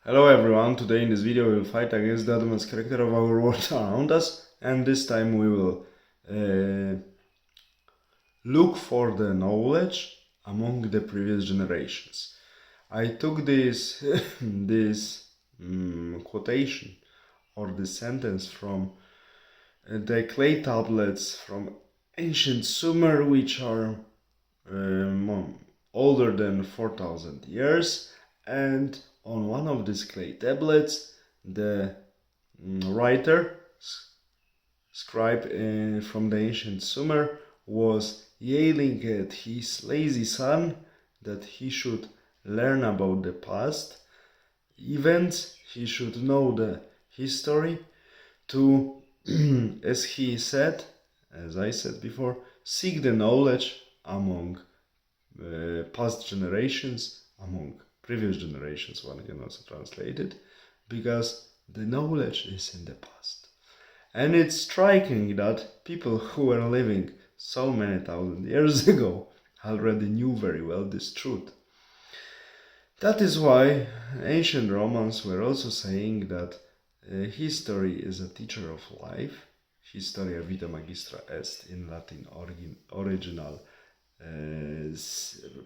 Hello everyone, today in this video we will fight against the advanced character of our world around us, and this time we will look for the knowledge among the previous generations. I took this quotation or this sentence from the clay tablets from ancient Sumer, which are older than 4,000 years, and on one of these clay tablets the writer, scribe from the ancient Sumer, was yelling at his lazy son that he should learn about the past events, he should know the history to, as he said, as I said before, seek the knowledge among past generations, among previous generations, one can also translate it, because the knowledge is in the past. And it's striking that people who were living so many thousand years ago already knew very well this truth. That is why ancient Romans were also saying that history is a teacher of life. Historia vita magistra est in Latin original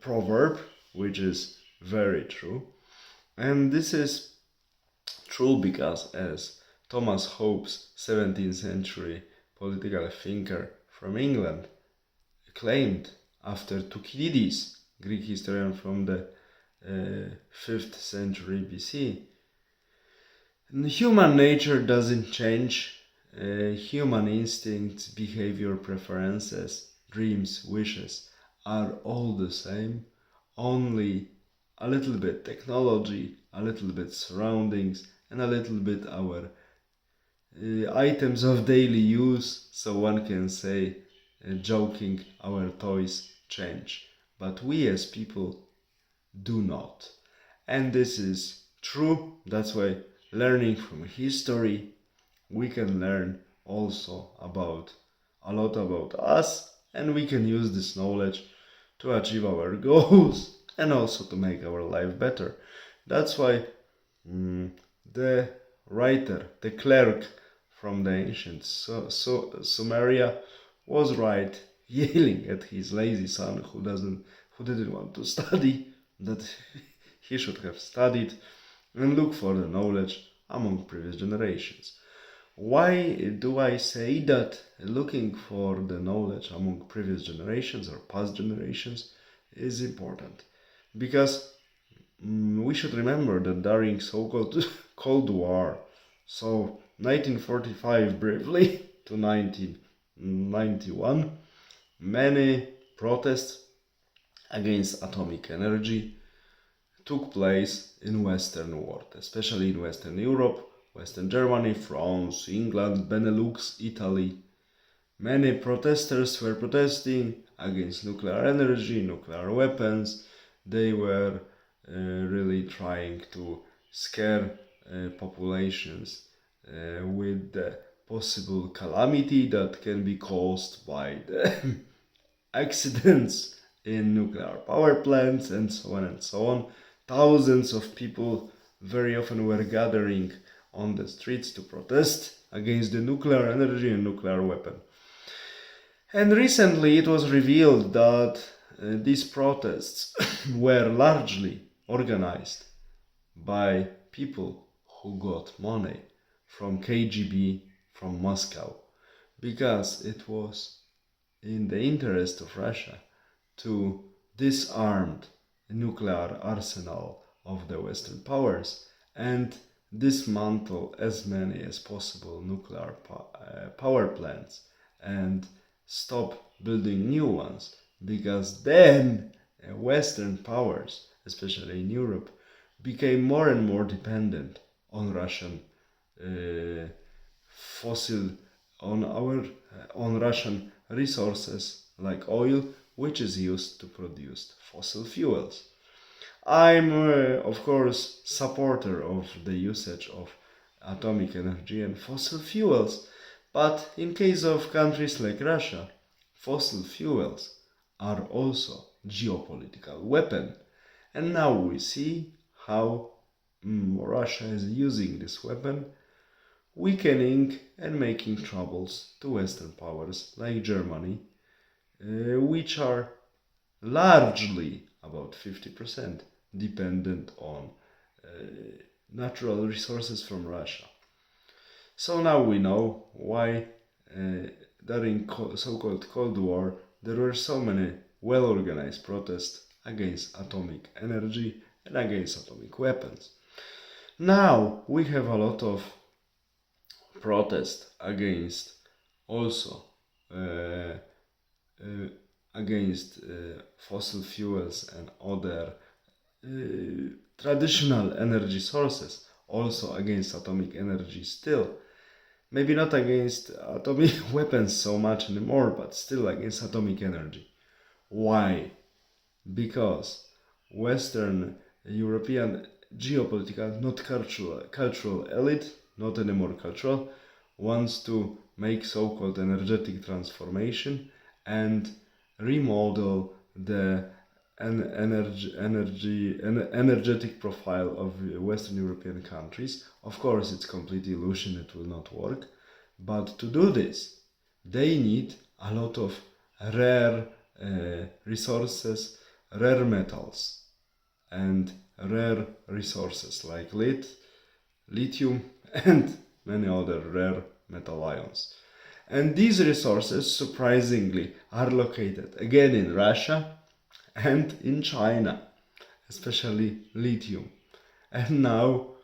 proverb, which is very true. And this is true because, as Thomas Hobbes, 17th century political thinker from England, claimed after Thucydides, Greek historian from the 5th century BC, human nature doesn't change. Human instincts, behavior, preferences, dreams, wishes are all the same, only a little bit technology, a little bit surroundings, and a little bit our items of daily use, so one can say, joking, our toys change. But we as people do not. And this is true. That's why learning from history, we can learn also about a lot about us, and we can use this knowledge to achieve our goals and also to make our life better. That's why the writer, the clerk from the ancient Sumeria was right, yelling at his lazy son who didn't want to study, that he should have studied and look for the knowledge among previous generations. Why do I say that looking for the knowledge among previous generations or past generations is important? Because we should remember that during so-called Cold War, so 1945 briefly to 1991, many protests against atomic energy took place in Western world, especially in Western Europe, Western Germany, France, England, Benelux, Italy. Many protesters were protesting against nuclear energy, nuclear weapons. They were really trying to scare populations with the possible calamity that can be caused by the accidents in nuclear power plants and so on and so on. Thousands of people very often were gathering on the streets to protest against the nuclear energy and nuclear weapon. And recently it was revealed that these protests were largely organized by people who got money from KGB, from Moscow, because it was in the interest of Russia to disarm the nuclear arsenal of the Western powers and dismantle as many as possible nuclear power plants and stop building new ones, because then Western powers, especially in Europe, became more and more dependent on Russian on Russian resources like oil, which is used to produce fossil fuels. I'm, of course, supporter of the usage of atomic energy and fossil fuels, but in case of countries like Russia, fossil fuels are also geopolitical weapon. And now we see how Russia is using this weapon, weakening and making troubles to Western powers like Germany, which are largely, about 50%, dependent on natural resources from Russia. So now we know why during so-called Cold War there were so many well-organized protests against atomic energy and against atomic weapons. Now we have a lot of protest against also uh, against fossil fuels and other traditional energy sources, also against atomic energy still. Maybe not against atomic weapons so much anymore, but still against atomic energy. Why? Because Western European geopolitical, not cultural elite, not anymore cultural, wants to make so-called energetic transformation and remodel the energetic profile of Western European countries. Of course, it's complete illusion, it will not work. But to do this, they need a lot of rare resources, rare metals, and rare resources like lead, lithium, and many other rare metal ions. And these resources, surprisingly, are located again in Russia and in China, especially lithium. And now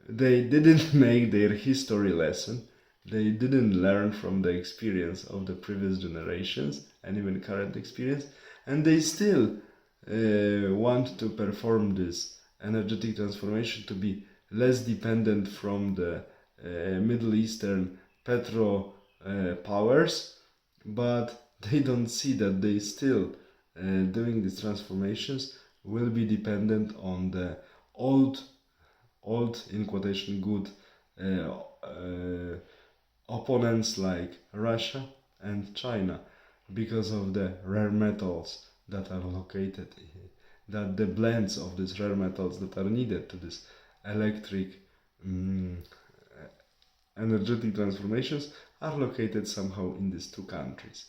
they didn't make their history lesson, they didn't learn from the experience of the previous generations and even current experience, and they still want to perform this energetic transformation to be less dependent from the Middle Eastern petro powers, but they don't see that they still doing these transformations will be dependent on the old in quotation good opponents like Russia and China, because of the rare metals that are located, that the blends of these rare metals that are needed to this electric energetic transformations are located somehow in these two countries.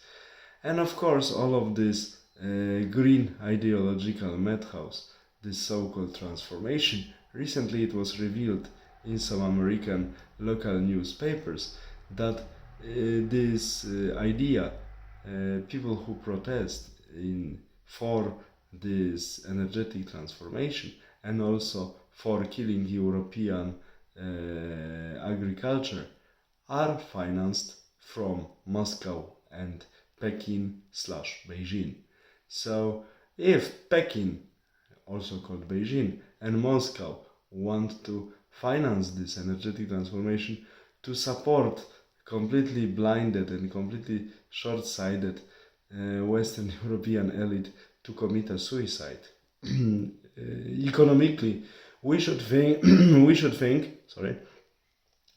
And of course, all of this green ideological madhouse, this so-called transformation, recently it was revealed in some American local newspapers that this idea, people who protest for this energetic transformation and also for killing European agriculture, are financed from Moscow and Peking/Beijing. So if Peking, also called Beijing, and Moscow want to finance this energetic transformation to support completely blinded and completely short-sighted Western European elite to commit a suicide, economically, we should think,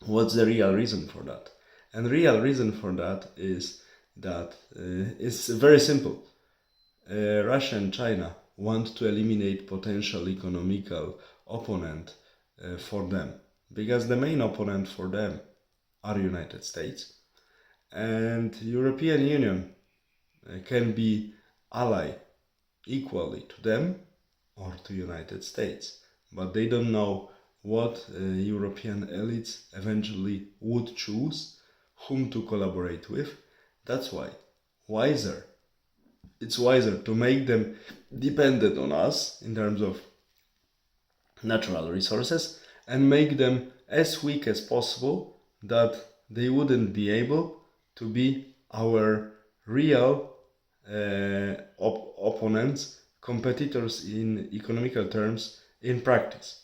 what's the real reason for that? And real reason for that is that it's very simple. Russia and China want to eliminate potential economical opponent for them, because the main opponent for them are United States, and European Union can be ally equally to them or to United States, but they don't know what European elites eventually would choose, whom to collaborate with. That's why it's wiser to make them dependent on us in terms of natural resources and make them as weak as possible, that they wouldn't be able to be our real opponents, competitors in economical terms in practice.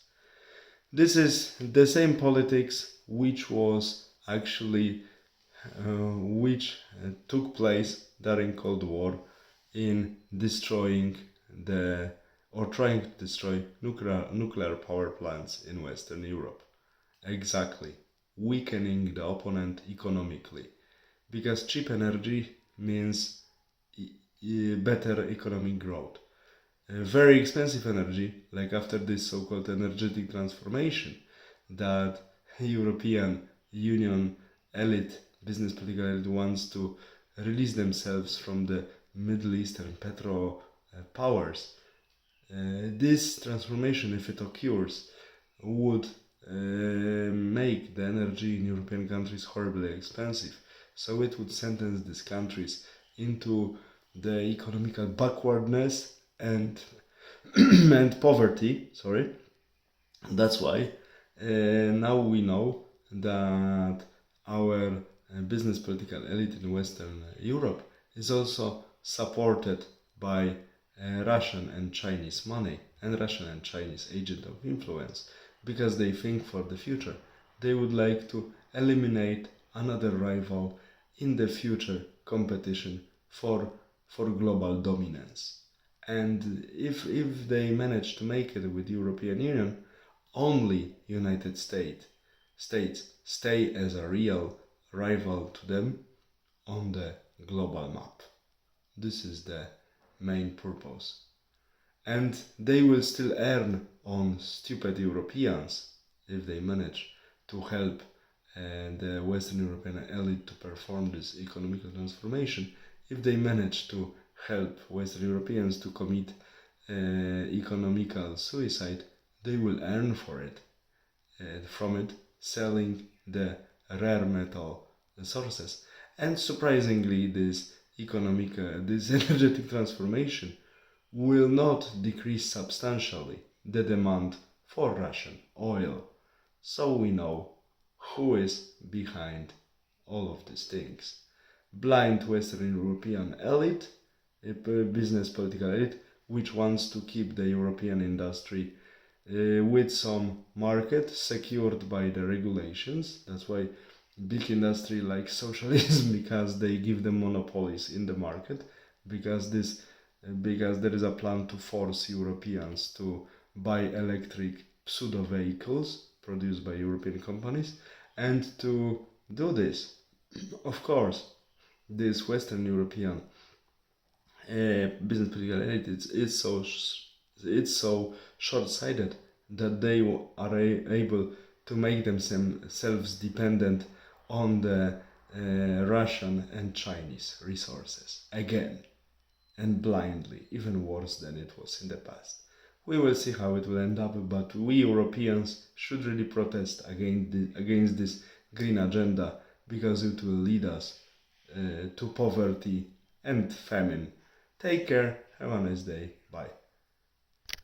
This is the same politics which was actually took place during Cold War in destroying or trying to destroy nuclear power plants in Western Europe. Exactly, weakening the opponent economically, because cheap energy means better economic growth. very expensive energy, like after this so-called energetic transformation that European Union elite, business political elite wants to release themselves from the Middle Eastern petro powers. This transformation, if it occurs, would make the energy in European countries horribly expensive. So it would sentence these countries into the economical backwardness and and poverty. Sorry. That's why now we know that our business political elite in Western Europe is also supported by Russian and Chinese money and Russian and Chinese agent of influence, because they think for the future. They would like to eliminate another rival in the future competition for global dominance. And if they manage to make it with European Union, only United States stay as a real rival to them on the global map. This is the main purpose. And they will still earn on stupid Europeans if they manage to help the Western European elite to perform this economical transformation. If they manage to help Western Europeans to commit economical suicide, they will earn for it, from it, selling the rare metal sources. And surprisingly, this energetic transformation will not decrease substantially the demand for Russian oil. So we know who is behind all of these things. Blind Western European elite, a business political elite, which wants to keep the European industry with some market secured by the regulations. That's why big industry like socialism, because they give them monopolies in the market, because there is a plan to force Europeans to buy electric pseudo vehicles produced by European companies. And to do this, of course, this Western European business political elite it's so short-sighted that they are able to make themselves dependent on the Russian and Chinese resources again, and blindly, even worse than it was in the past. We will see how it will end up, but we Europeans should really protest against this green agenda, because it will lead us to poverty and famine. Take care, have a nice day, bye.